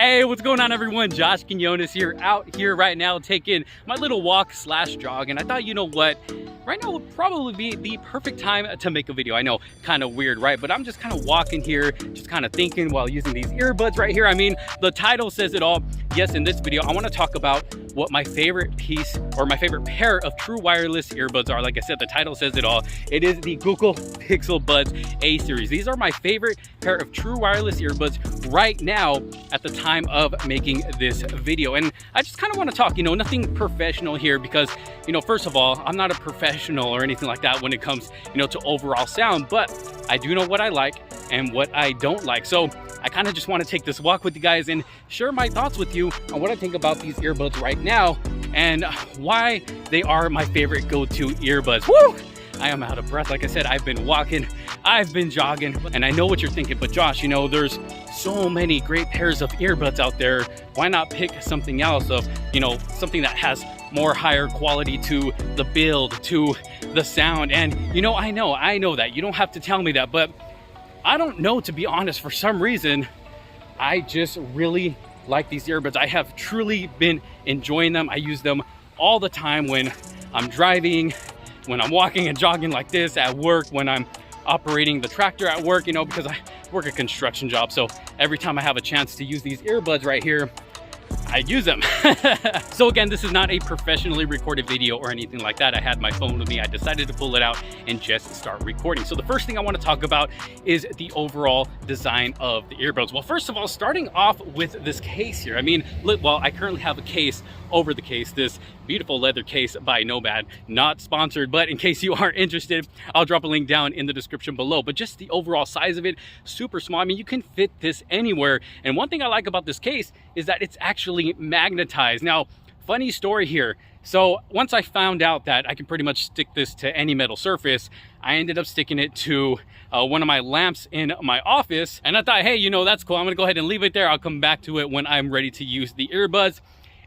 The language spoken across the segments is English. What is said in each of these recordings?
Hey, what's going on everyone? Josh Quinones here, out here right now taking my little walk slash jog, and I thought, you know what, right now would probably be the perfect time to make a video. I know, kind of weird, right? But I'm just kind of walking here, just kind of thinking while using these earbuds right here. I mean, the title says it all. Yes, in this video, I want to talk about what my favorite piece or my favorite pair of true wireless earbuds are. Like I said, the title says it all. It is the Google Pixel Buds A series. These are my favorite pair of true wireless earbuds right now at the time of making this video. And I just kind of want to talk, you know, nothing professional here because, you know, first of all, I'm not a professional or anything like that when it comes, you know, to overall sound, but I do know what I like and what I don't like. So I kind of just want to take this walk with you guys and share my thoughts with you on what I think about these earbuds right now and why they are my favorite go-to earbuds. Woo! I am out of breath. Like I said, I've been walking, I've been jogging, and I know what you're thinking, but Josh, you know, there's so many great pairs of earbuds out there. Why not pick something else of, you know, something that has more higher quality to the build, to the sound? And, you know, I know that. You don't have to tell me that, but I don't know, to be honest. For some reason, I just really like these earbuds. I have truly been enjoying them. I use them all the time when I'm driving, when I'm walking and jogging like this, at work, when I'm operating the tractor at work, you know, because I work a construction job. So every time I have a chance to use these earbuds right here, I use them. So again, this is not a professionally recorded video or anything like that. I had my phone with me. I decided to pull it out and just start recording. So the first thing I want to talk about is the overall design of the earbuds. Well, first of all, starting off with this case here. I mean, look, well, I currently have a case over the case, this beautiful leather case by Nomad, not sponsored, but in case you are interested, I'll drop a link down in the description below. But just the overall size of it, super small. I mean, you can fit this anywhere. And one thing I like about this case is that it's actually magnetized. Now, funny story here. So once I found out that I can pretty much stick this to any metal surface, I ended up sticking it to one of my lamps in my office. And I thought, hey, you know, that's cool. I'm gonna go ahead and leave it there. I'll come back to it when I'm ready to use the earbuds.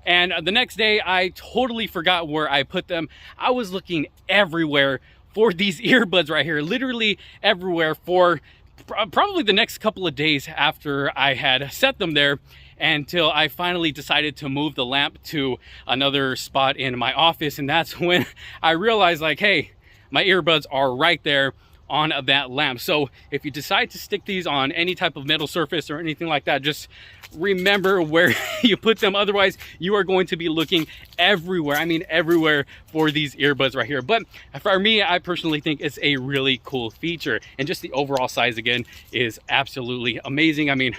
And the next day, I totally forgot where I put them. I was looking everywhere for these earbuds right here, literally everywhere, for probably the next couple of days after I had set them there, until I finally decided to move the lamp to another spot in my office. And that's when I realized, like, hey, my earbuds are right there on that lamp. So if you decide to stick these on any type of metal surface or anything like that, just remember where you put them. Otherwise, you are going to be looking everywhere. I mean, everywhere for these earbuds right here. But for me, I personally think it's a really cool feature. And just the overall size, again, is absolutely amazing. I mean,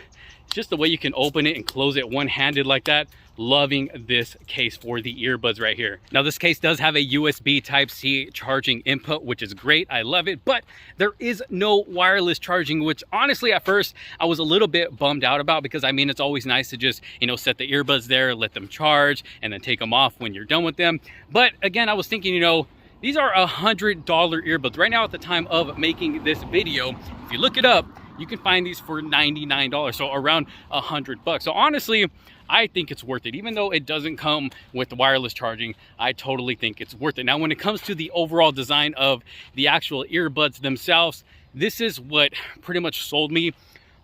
just the way you can open it and close it one-handed like that. Loving this case for the earbuds right here. Now, this case does have a USB Type-C charging input, which is great. I love it, but there is no wireless charging, which honestly at first I was a little bit bummed out about, because I mean, it's always nice to just, you know, set the earbuds there, let them charge, and then take them off when you're done with them. But again, I was thinking, you know, these are $100 earbuds right now at the time of making this video. If you look it up, you can find these for $99, so around $100. So honestly, I think it's worth it. Even though it doesn't come with wireless charging, I totally think it's worth it. Now, when it comes to the overall design of the actual earbuds themselves, this is what pretty much sold me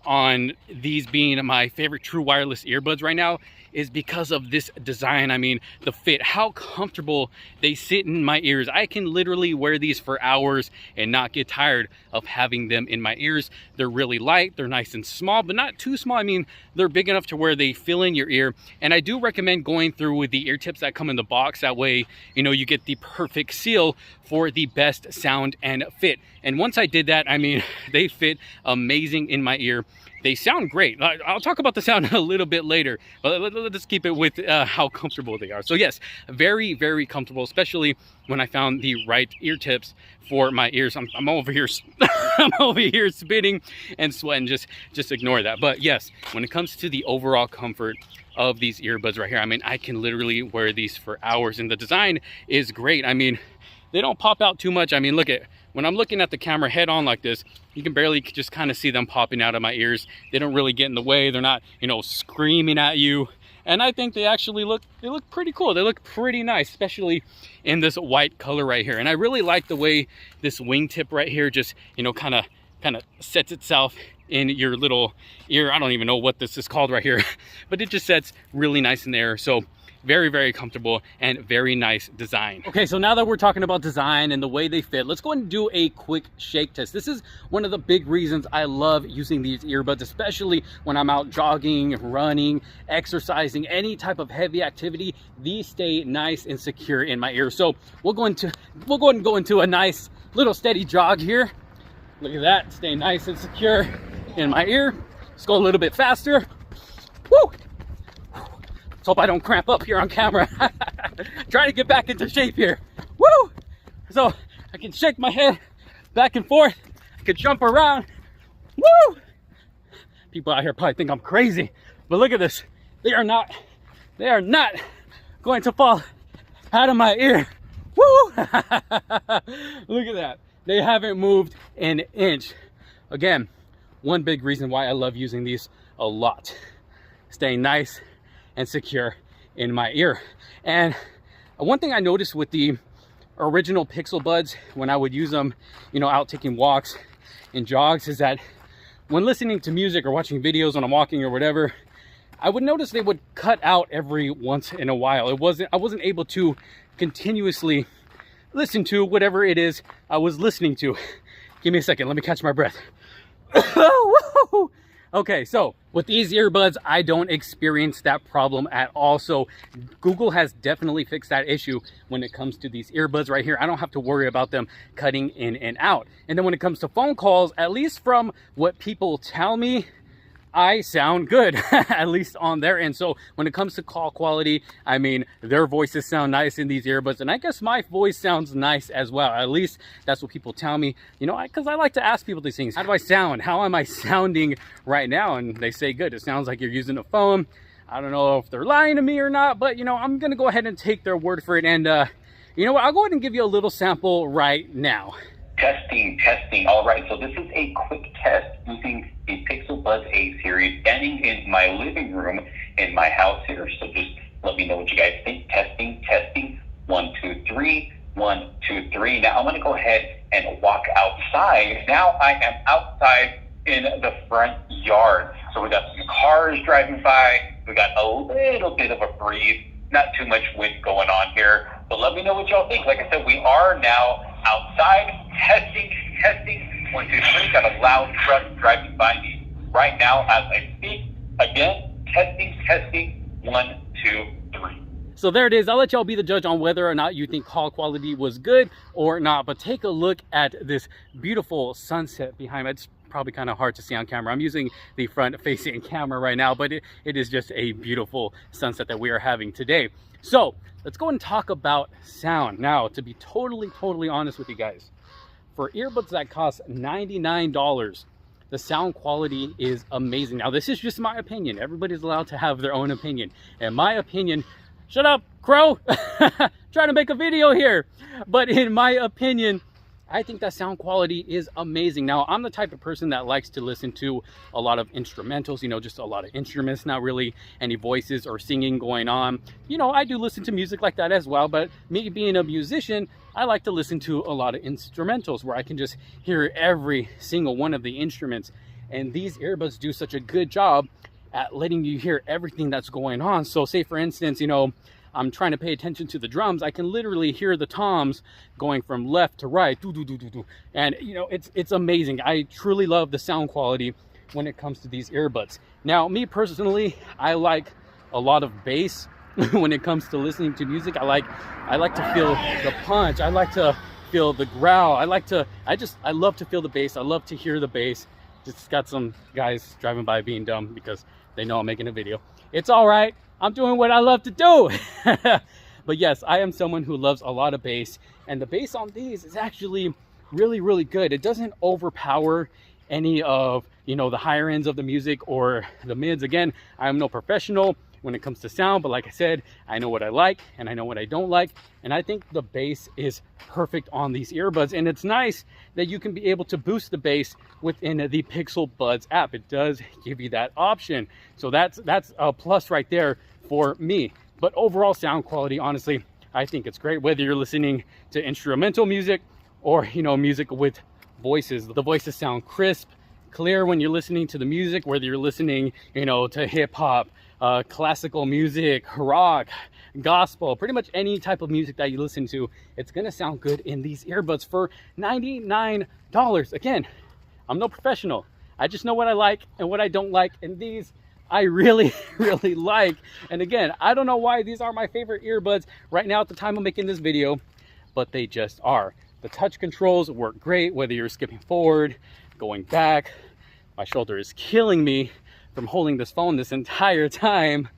on these being my favorite true wireless earbuds right now, is because of this design. I mean, the fit, how comfortable they sit in my ears. I can literally wear these for hours and not get tired of having them in my ears. They're really light, they're nice and small, but not too small. I mean, they're big enough to where they fill in your ear. And I do recommend going through with the ear tips that come in the box. That way, you know, you get the perfect seal for the best sound and fit. And once I did that, I mean, they fit amazing in my ear. They sound great. I'll talk about the sound a little bit later, but let's keep it with how comfortable they are. So yes, very, very comfortable, especially when I found the right ear tips for my ears. I'm over here, I'm over here spitting and sweating. Just ignore that. But yes, when it comes to the overall comfort of these earbuds right here, I mean, I can literally wear these for hours, and the design is great. I mean, they don't pop out too much. I mean, look at, when I'm looking at the camera head on like this, you can barely just kind of see them popping out of my ears. They don't really get in the way. They're not, you know, screaming at you. And I think they actually look pretty cool. They look pretty nice, especially in this white color right here. And I really like the way this wingtip right here just, you know, kind of sets itself in your little ear. I don't even know what this is called right here, but it just sets really nice in there. So very, very comfortable and very nice design. Okay, so now that we're talking about design and the way they fit, let's go ahead and do a quick shake test. This is one of the big reasons I love using these earbuds, especially when I'm out jogging, running, exercising, any type of heavy activity. These stay nice and secure in my ear. So we'll go ahead and go into a nice little steady jog here. Look at that, stay nice and secure in my ear. Let's go a little bit faster. Woo! Let's hope I don't cramp up here on camera. Trying to get back into shape here. Woo! So I can shake my head back and forth. I can jump around. Woo! People out here probably think I'm crazy, but look at this. They are not going to fall out of my ear. Woo! Look at that. They haven't moved an inch. Again, one big reason why I love using these a lot. Staying nice and secure in my ear. And one thing I noticed with the original Pixel Buds when I would use them, you know, out taking walks and jogs, is that when listening to music or watching videos when I'm walking or whatever, I would notice they would cut out every once in a while. I wasn't able to continuously listen to whatever it is I was listening to. Give me a second, let me catch my breath. Okay, so with these earbuds, I don't experience that problem at all. So Google has definitely fixed that issue when it comes to these earbuds right here. I don't have to worry about them cutting in and out. And then when it comes to phone calls, at least from what people tell me, I sound good, at least on their end. So when it comes to call quality, I mean, their voices sound nice in these earbuds, and I guess my voice sounds nice as well. At least that's what people tell me, you know, because I like to ask people these things. How do I sound? How am I sounding right now? And they say good. It sounds like you're using a phone. I don't know if they're lying to me or not, but you know, I'm gonna go ahead and take their word for it. And you know what? I'll go ahead and give you a little sample right now. Testing. All right, so this is a quick test using the Pixel Buds A series, standing in my living room in my house here. So just let me know what you guys think. Testing. 1, 2, 3. 1, 2, 3. Now I'm going to go ahead and walk outside. Now I am outside in the front yard. So we got some cars driving by. We got a little bit of a breeze. Not too much wind going on here. But let me know what y'all think. Like I said, we are now outside. Testing. 1, 2, 3. Got a loud truck driving by me right now as I speak. Again, testing. 1, 2, 3. So there it is. I'll let y'all be the judge on whether or not you think call quality was good or not. But take a look at this beautiful sunset behind me. It's probably kind of hard to see on camera. I'm using the front facing camera right now, but it is just a beautiful sunset that we are having today. So let's go and talk about sound. Now, to be totally honest with you guys, for earbuds that cost $99, the sound quality is amazing. Now, this is just my opinion. Everybody's allowed to have their own opinion. In my opinion, shut up, Crow. Trying to make a video here. But in my opinion, I think that sound quality is amazing. Now, I'm the type of person that likes to listen to a lot of instrumentals, you know, just a lot of instruments, not really any voices or singing going on. You know, I do listen to music like that as well, but me being a musician, I like to listen to a lot of instrumentals where I can just hear every single one of the instruments. And these earbuds do such a good job at letting you hear everything that's going on. So say for instance, you know, I'm trying to pay attention to the drums. I can literally hear the toms going from left to right, and you know, it's amazing. I truly love the sound quality when it comes to these earbuds. Now, me personally, I like a lot of bass when it comes to listening to music. I like to feel the punch. I like to feel the growl. I love to feel the bass. I love to hear the bass. Just got some guys driving by being dumb because they know I'm making a video. It's all right. I'm doing what I love to do. But yes, I am someone who loves a lot of bass, and the bass on these is actually really good. It doesn't overpower any of, you know, the higher ends of the music or the mids. Again, I'm no professional when it comes to sound, but like I said, I know what I like and I know what I don't like, and I think the bass is perfect on these earbuds. And it's nice that you can be able to boost the bass within the Pixel Buds app. It does give you that option, so that's a plus right there for me. But overall sound quality, honestly, I think it's great, whether you're listening to instrumental music or, you know, music with voices. The voices sound crisp, clear when you're listening to the music, whether you're listening, you know, to hip hop, classical music, rock, gospel, pretty much any type of music that you listen to, it's gonna sound good in these earbuds for $99. Again, I'm no professional. I just know what I like and what I don't like, and these I really, really like. And again, I don't know why these are my favorite earbuds right now at the time of making this video, but they just are. The touch controls work great, whether you're skipping forward, going back. My shoulder is killing me from holding this phone this entire time.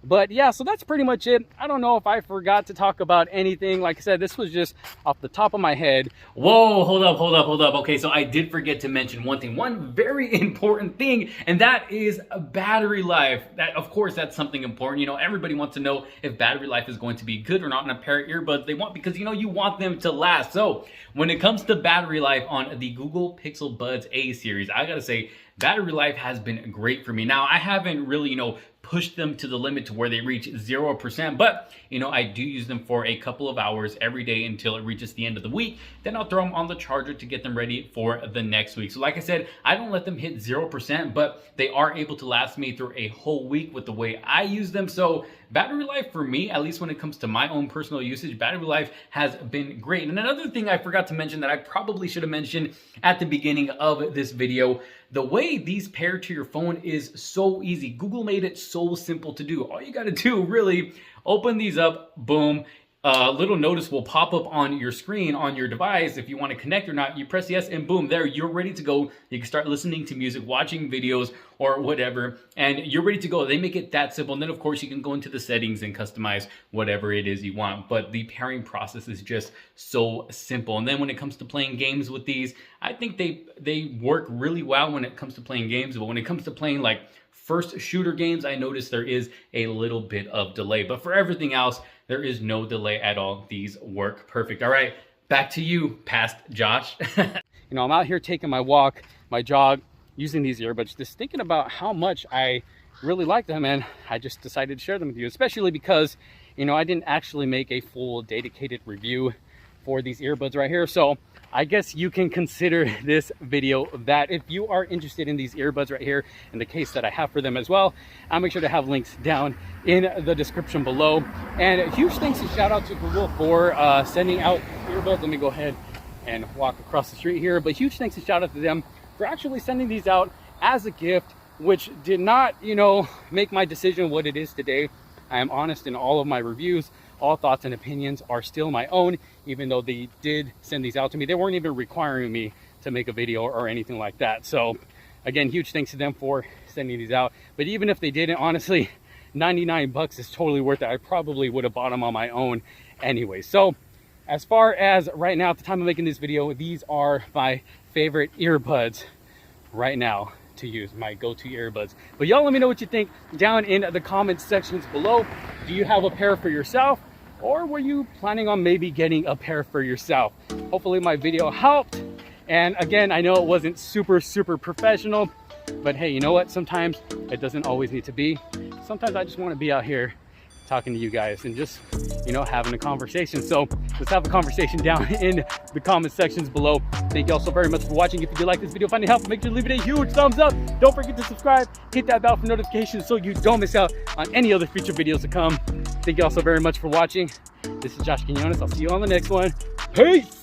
But yeah, so that's pretty much it. I don't know if I forgot to talk about anything. Like I said, this was just off the top of my head. Whoa, hold up. Okay, so I did forget to mention one thing, one very important thing, and that is battery life. That, of course, that's something important. You know, everybody wants to know if battery life is going to be good or not in a pair of earbuds they want, because, you know, you want them to last. So when it comes to battery life on the Google Pixel Buds A series, I gotta say, battery life has been great for me. Now, I haven't really, you know, pushed them to the limit to where they reach 0%, but, you know, I do use them for a couple of hours every day until it reaches the end of the week. Then I'll throw them on the charger to get them ready for the next week. So like I said, I don't let them hit 0%, but they are able to last me through a whole week with the way I use them. So battery life for me, at least when it comes to my own personal usage, battery life has been great. And another thing I forgot to mention that I probably should have mentioned at the beginning of this video, the way these pair to your phone is so easy. Google made it so simple to do. All you got to do, really, open these up, boom. A little notice will pop up on your screen on your device if you want to connect or not. You press yes and boom, there, you're ready to go. You can start listening to music, watching videos, or whatever, and you're ready to go. They make it that simple. And then of course you can go into the settings and customize whatever it is you want. But the pairing process is just so simple. And then when it comes to playing games with these, I think they work really well when it comes to playing games. But when it comes to playing like first shooter games, I noticed there is a little bit of delay. But for everything else, there is no delay at all. These work perfect. All right, back to you, past Josh. You know, I'm out here taking my walk, my jog, using these earbuds, just thinking about how much I really like them, and I just decided to share them with you, especially because, you know, I didn't actually make a full dedicated review for these earbuds right here. So I guess you can consider this video that. If you are interested in these earbuds right here and the case that I have for them as well, I'll make sure to have links down in the description below. And a huge thanks and shout out to Google for sending out earbuds. Let me go ahead and walk across the street here. But huge thanks and shout out to them for actually sending these out as a gift, which did not, you know, make my decision what it is today. I am honest in all of my reviews. All thoughts and opinions are still my own, even though they did send these out to me. They weren't even requiring me to make a video or anything like that. So again, huge thanks to them for sending these out. But even if they didn't, honestly, 99 bucks is totally worth it. I probably would have bought them on my own anyway. So as far as right now, at the time of making this video, these are my favorite earbuds right now to use, my go-to earbuds. But y'all let me know what you think down in the comment sections below. Do you have a pair for yourself, or were you planning on maybe getting a pair for yourself? Hopefully my video helped. And again, I know it wasn't super professional, but hey, you know what? Sometimes it doesn't always need to be. Sometimes I just want to be out here talking to you guys and just, you know, having a conversation. So let's have a conversation down in the comment sections below. Thank you all so very much for watching. If you did like this video, find it helpful, make sure to leave it a huge thumbs up. Don't forget to subscribe, hit that bell for notifications so you don't miss out on any other future videos to come. Thank you all so very much for watching. This is Josh Quinones. I'll see you on the next one. Peace!